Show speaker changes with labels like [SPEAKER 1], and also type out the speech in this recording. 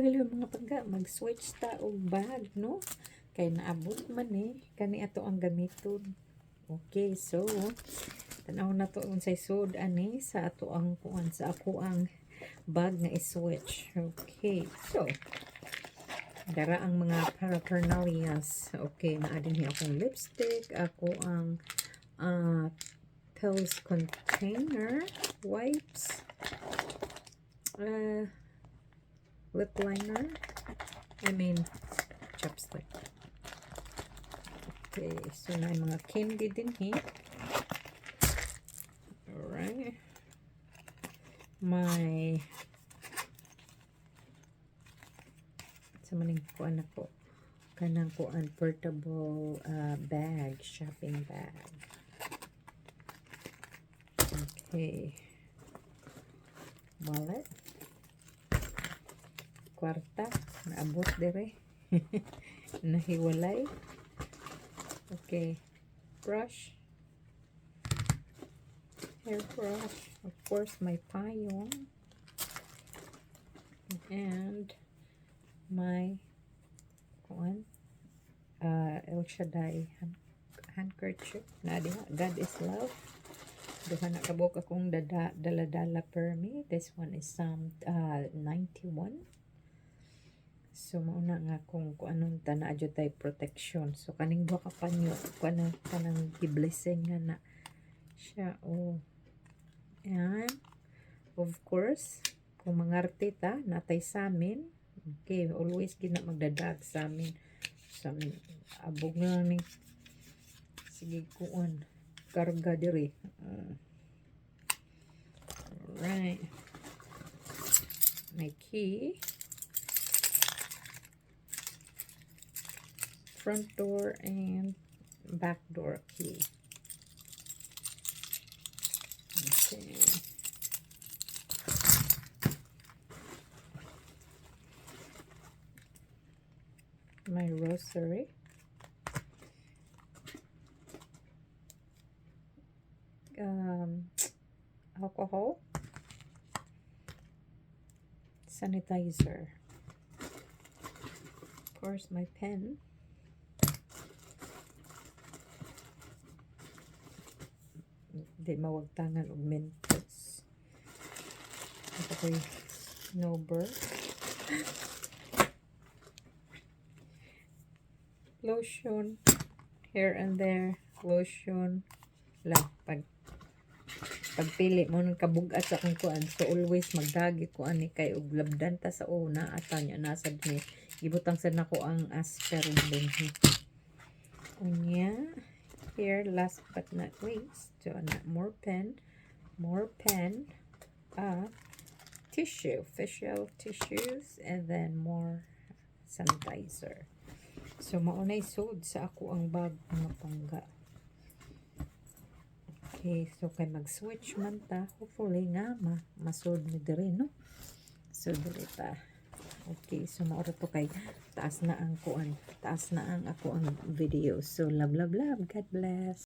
[SPEAKER 1] Hello mga pagka, mag-switch ta og bag, no? Kay naabot man kani ato ang gamiton. Okay, so tanaw na to unsay sud ani sa ato ang kuan sa ako ang bag nga i-switch. Okay, so dara ang mga paraphernalias. Okay, naa dinhi akong lipstick, ako ang pills container, wipes, lip liner, chapstick. Okay, so na mga candy din alright, my sa maning kuan ako kanang kuan portable bag, shopping bag. Okay, wallet, kwarta naabot dire nahiwalay. Okay, brush, hair brush, of course my payong, and my kuan El Shaddai handkerchief na diha. God is love. Duha na kabuk akong dala permi. This one is 91. So mauna nga kung anong tana adyo tay protection. So kaning duha ka panyo kanang i-blessing nga na siya. And of course kung mangarte ta natay sa amin. Okay, always gina magdadag sa amin. Sa amin abog na ni sige kuan karga diri. Alright, my key, front door and back door key. Okay, my rosary, alcohol, sanitizer, of course my pen, di mawagtangan og Mentos, okay, Snowbird, lotion, here and there, lotion lang pagpili mo ng kabugat sa akong kuan. So always magdagi ko ani kay og labdan ta sa una at nya nasa ni gibutang sad nako ang aspirin din unya. Here, last but not least, so more pen, tissue, facial tissues, and then more sanitizer. So maunay sud sa ako ang bag mga pangga. Okay, so kay mag-switch man ta, hopefully nga masud mi diri, no? So dili ta. Okay, so maura to kay taas na ang ako ang video. So love, God bless.